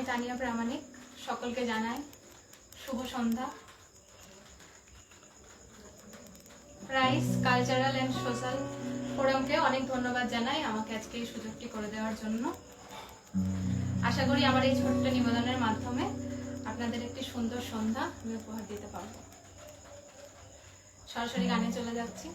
তানিয়া প্রামাণিক সকলকে জানাই শুভ সন্ধ্যা। Rice cultural and social ফোরামকে অনেক ধন্যবাদ জানাই আমাকে আজকে এই সুযোগটি করে দেওয়ার জন্য। আশা করি আমার এই ছোট্ট নিবেদনের মাধ্যমে আপনাদের একটি সুন্দর সন্ধ্যা আমি উপহার দিতে পারব। সরাসরি গানে চলে যাচ্ছি।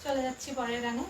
চলে যাচ্ছি পরের গানে।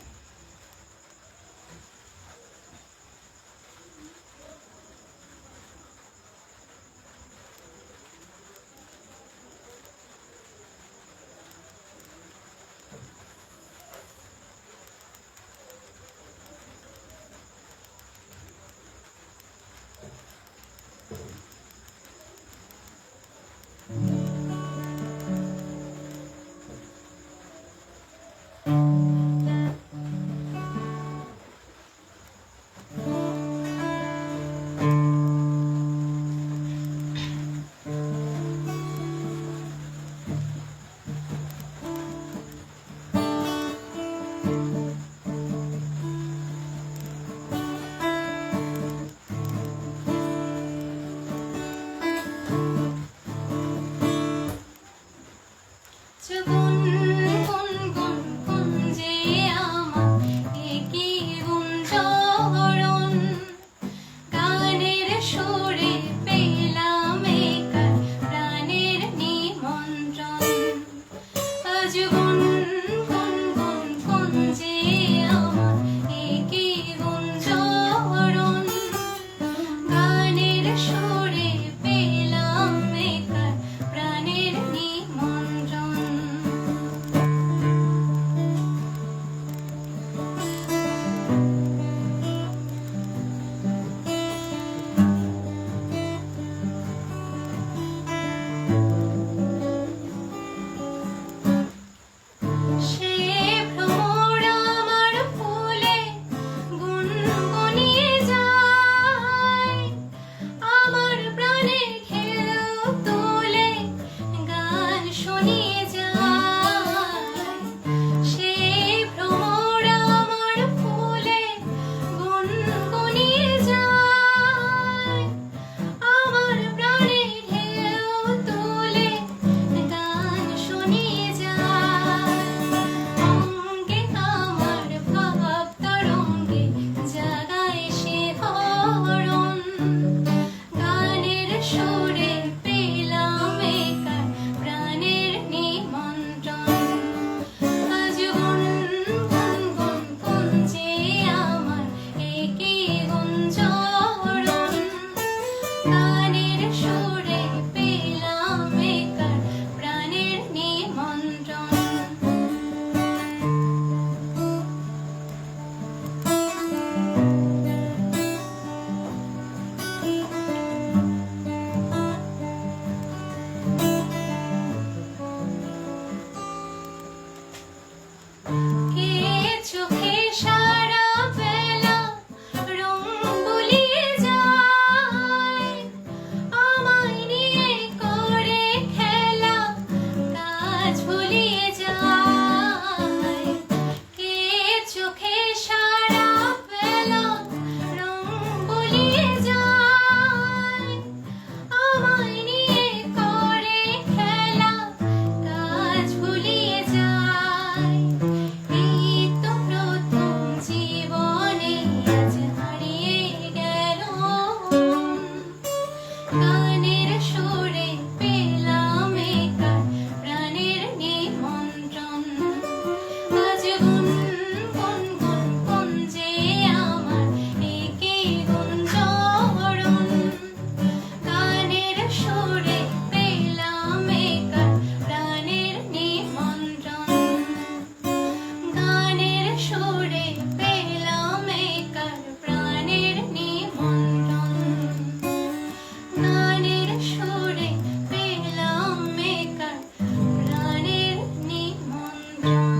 সুরে পেলাম একার প্রাণের নিমন্ত্রণ। আজ গুন গুন গুন গুঞ্জে আমার একই গুঞ্জরণ। গানের সুরে পেলাম একার প্রাণের নিমন্ত্রণ। কে চোখে সারা বেলা রং বুলিয়ে যায়, আমায় নিয়ে করে খেলা কাজ ভুলিয়ে যায়। কে চোখে সারা বেলা রং বুলিয়ে যায়, আমায় নিয়ে করে খেলা কাজ ভুলিয়ে যায়। এই তো প্রথম জীবনে আজ হারিয়ে গেল, গানের সুরে পেলাম একার প্রাণের নিমন্ত্রণ। আজ গুন গুন গুন গুঞ্জে আমার একই গুঞ্জরণ। গানের সুরে পেলাম একার প্রাণের নিমন্ত্রণ। গানের সুরে পেলাম একার প্রাণের নিমন্ত্রণ। গানের সুরে পেলাম একার প্রাণের নিমন্ত্রণ।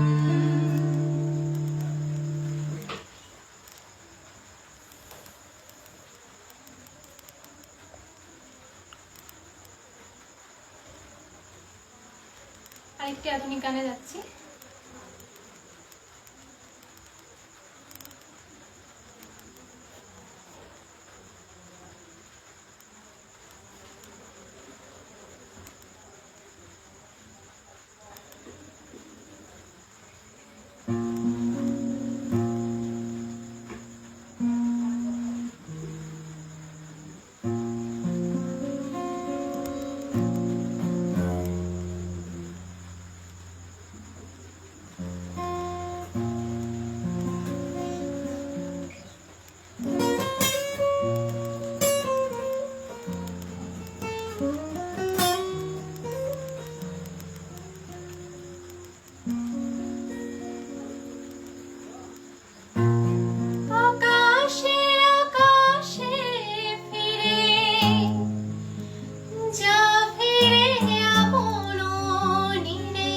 আরেকটি আধুনিক গানে যাচ্ছি। আকাশে আকাশে ফিরে যা ফিরে আপন নীড়ে,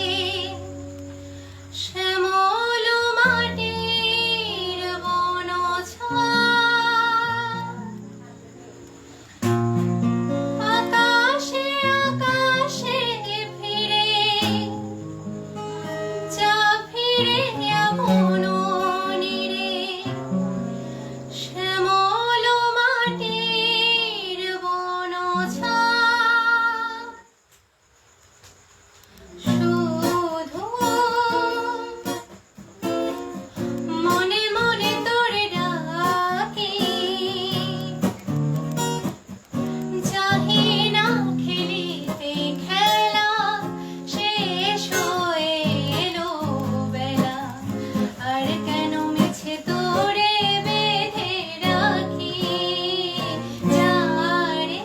শ্যামল মাটির বনছায়া। আকাশে আকাশে ফিরে যা ফিরে আপন নীড়ে, শ্যামল মাটির বনছায়া। শুধু মনে মনে তোরে ডাকি, চাহি না খেলিতে খেলা শেষ হয়ে এলো বেলা। আর কেন মিছে তোরে বেঁধে রাখি, যা রে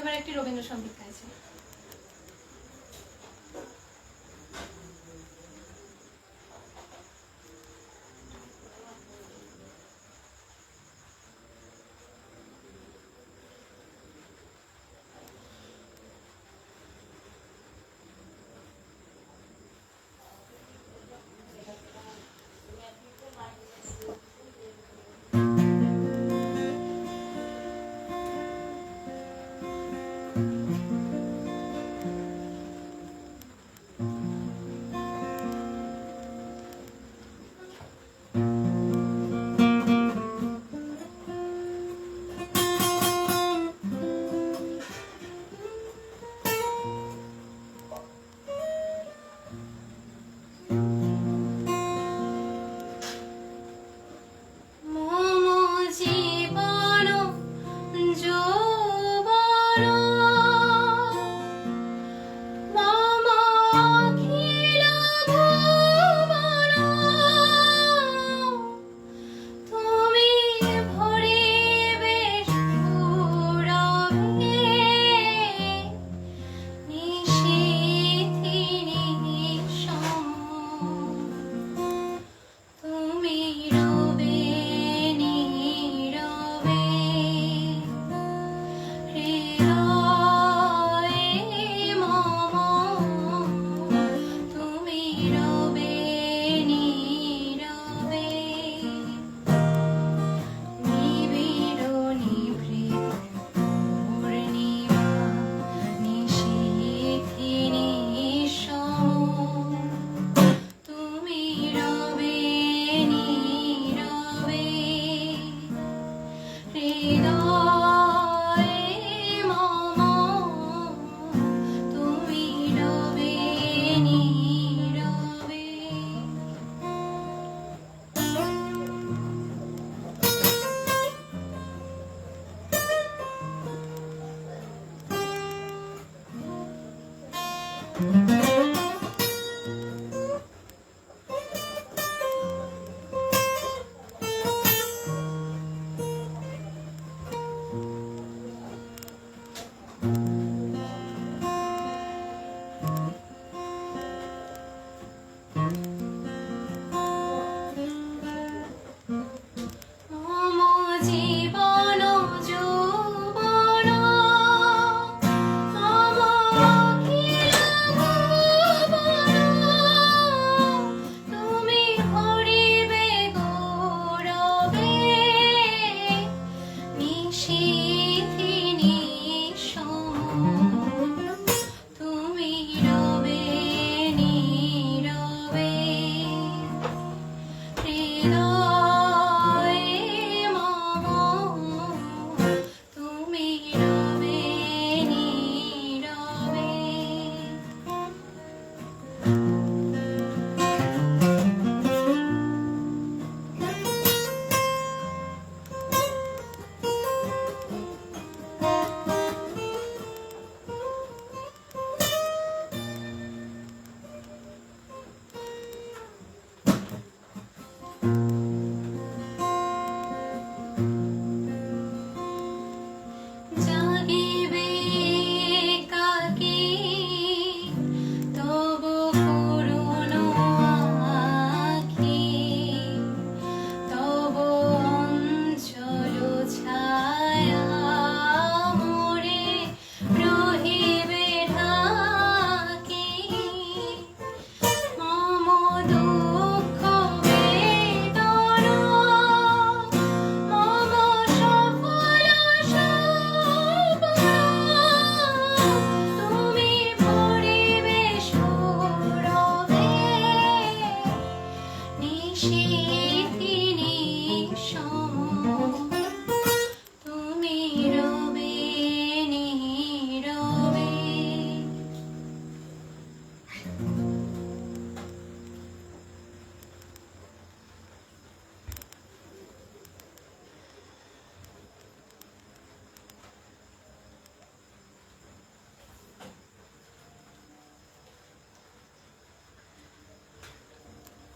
এবার একটি রবীন্দ্রসঙ্গীত গাইছে।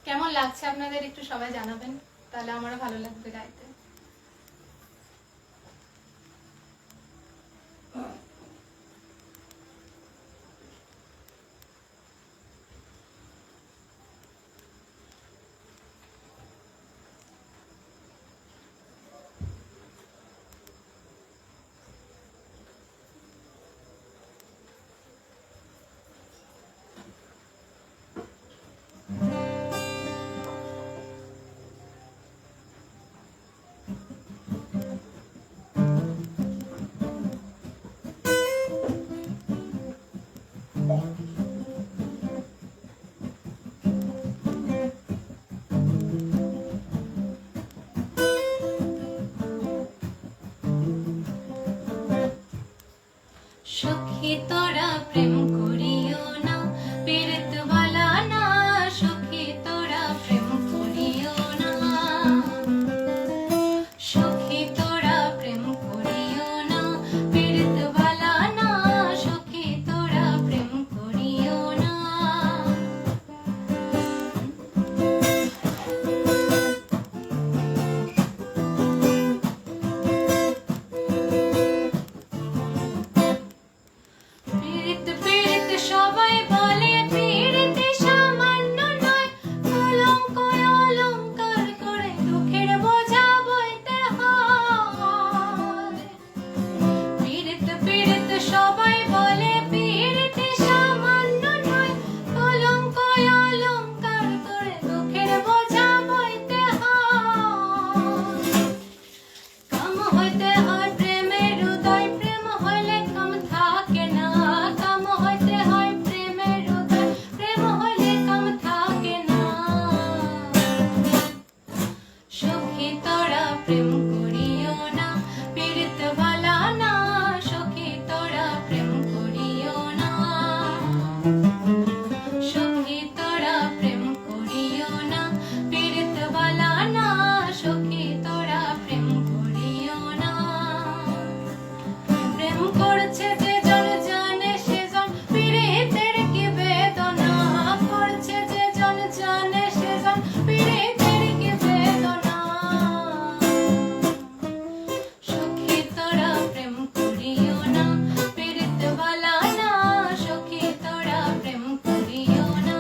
কেমন লাগছে আপনাদের একটু সবাই জানাবেন, তাহলে আমারও ভালো লাগবে গাইতে। সখী তোরা প্রেম করিও না পীড়িত বালা না সখী তোরা প্রেম করিও না সখী তোরা প্রেম করিও না পীড়িত বালা না সখী তোরা প্রেম করিও না পীড়িত পীড়িত সবাই বলে পীড়িত সামান্য নয় কলঙ্ক অলঙ্কার করে দুঃখের বোঝা বইতে হয় পীড়িত পীড়িত সবাই বলে পীড়িত সামান্য নয় কলঙ্ক অলঙ্কার করে দুঃখের বোঝা বইতে হয় কাম হইতে হয় প্রেমের হৃদয় প্রেম হইলে কাম থাকে না কাম হইতে হয় প্রেমের হৃদয় প্রেম হইলে কাম থাকে না সখী তোরা প্রেম করিও না পীড়িত বালা না সখী তোরা প্রেম করিও না সখী তোরা প্রেম করিও না পীড়িত বালা না সখী তোরা প্রেম করিও না প্রেম করছে যে জন জানে সেজন পীড়িতের কি বেদনা করছে যে জন জানে সেজন পীড়িতের কি বেদনা সখী তোরা প্রেম করিও না পীড়িত বালা না সখী তোরা প্রেম করিও না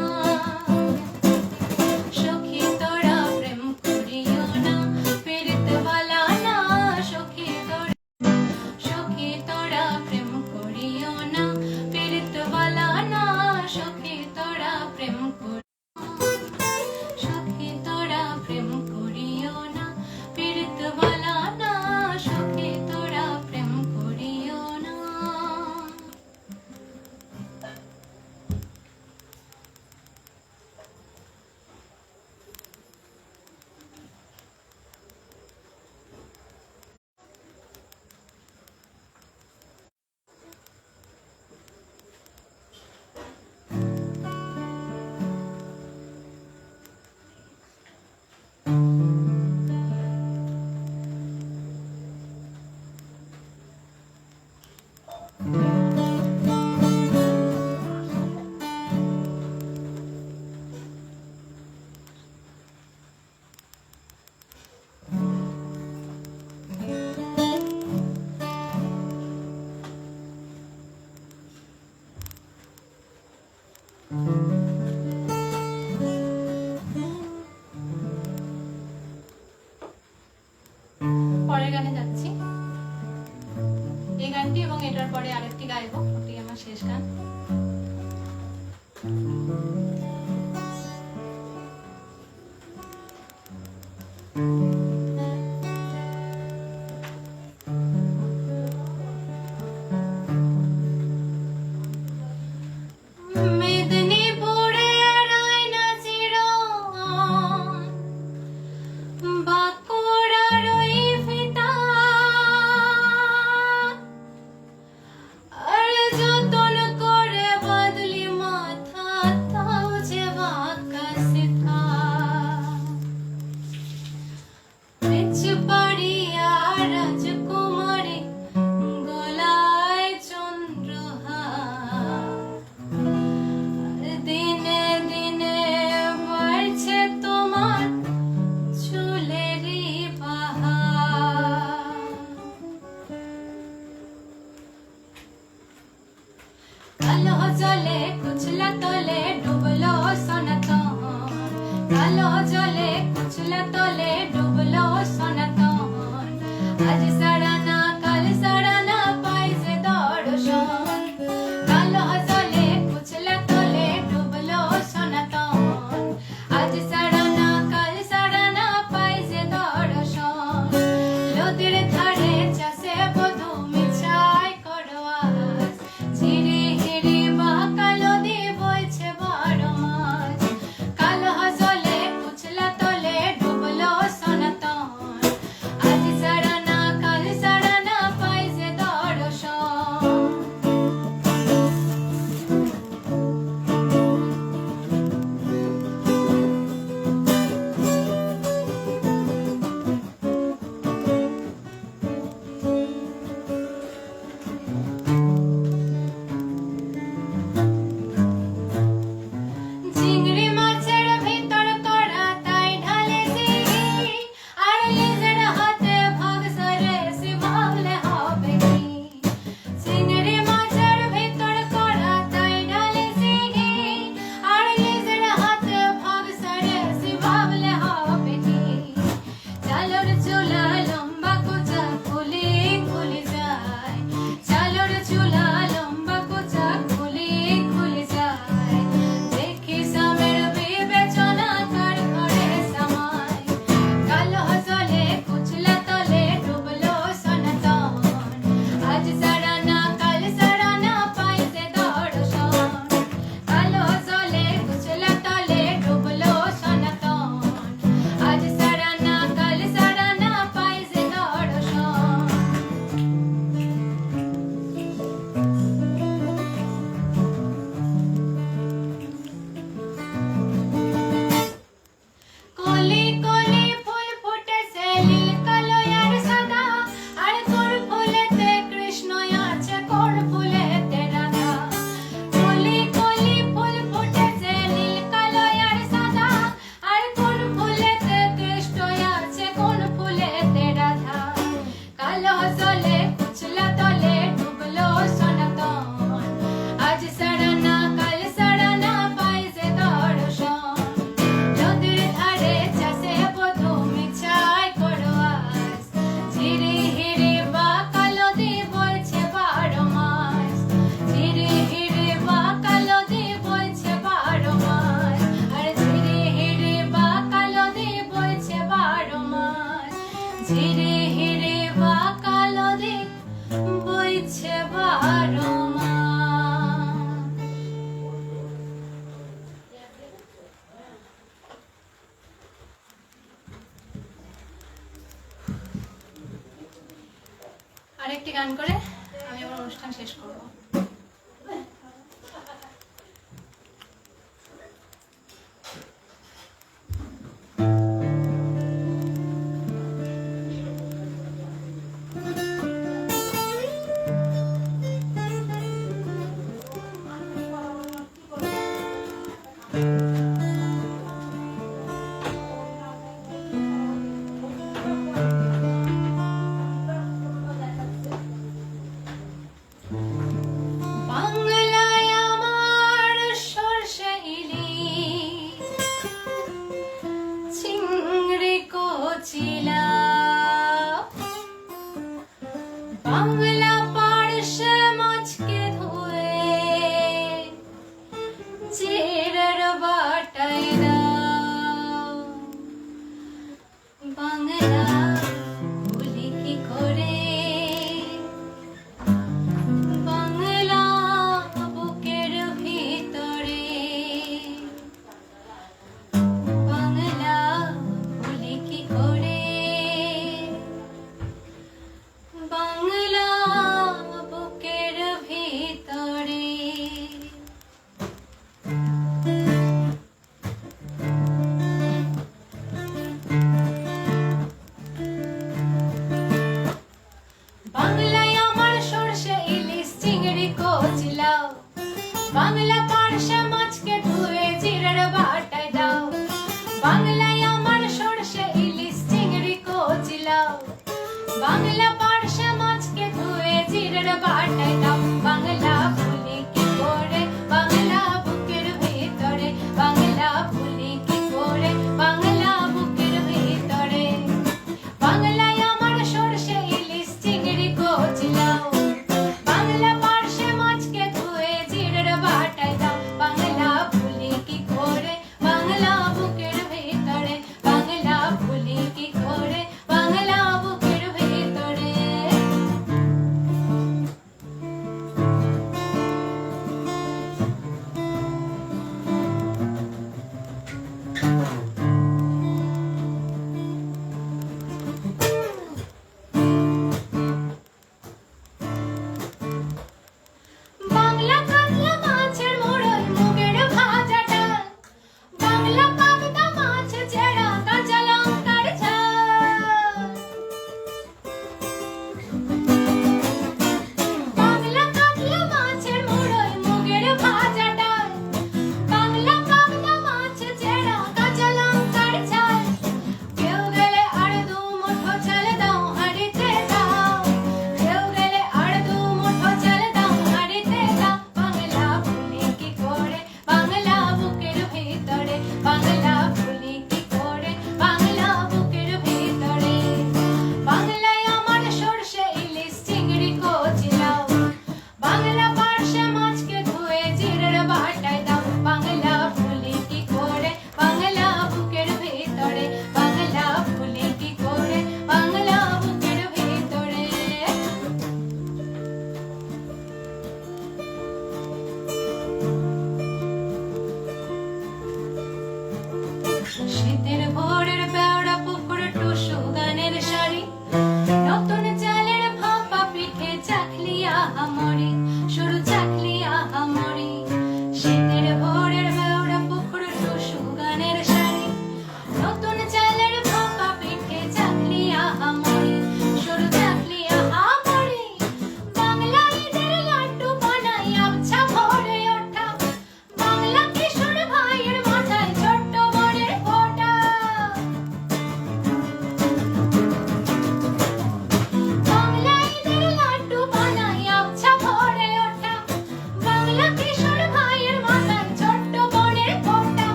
সখী তোরা প্রেম করিও না পীড়িত বালা না সখী তোরা সখী তোরা প্রেম করিও না পীড়িত বালা না সখী তোরা প্রেম সখী তোরা প্রেম করিও না পীড়িত বালা না সখী তোরা প্রেম করিও না পরের গানে যাচ্ছি এই গানটি এবং এটার পরে আরেকটি গাইবো ওটি আমার শেষ গান মেদিনীপুরের আয়না চিরন বাঁকুড়ার ওই ফিতা আর যতন করে বদলি মাথা তাও যে বাঁকা সিথা বেচ পাড়িয়া রাজকুমারী গলায় চন্দ্রহার দিনে দিনে বাড়ছে তোমার চুলেরই বাহার কালো জলে কুচলা তলে ডুবলো সনাতন কালো জলে কুচলা তলে ডুবলো সনাতন আজ সারানা কাল সারানা পাই যে দর্শন কালো জলে কুচলা তলে ডুবলো সনাতন আজ সারানা কাল সারানা পাই যে দর্শন নদীর ধারে চাষে বধূ মিছাই করোয়াস ঝিরি হিরি বাঁকা নদী বইছে বড় মাছ কালো জলে কুচলা তলে ডুবলো সনাতন ঝিরে হিরে বা কালো দিক বইছে 12 মাস। আরেকটি গান করে আমি আমার অনুষ্ঠান শেষ করব। বাংলায় আমার সরষে ইলিশ চিংড়ি কচিলা, বাংলা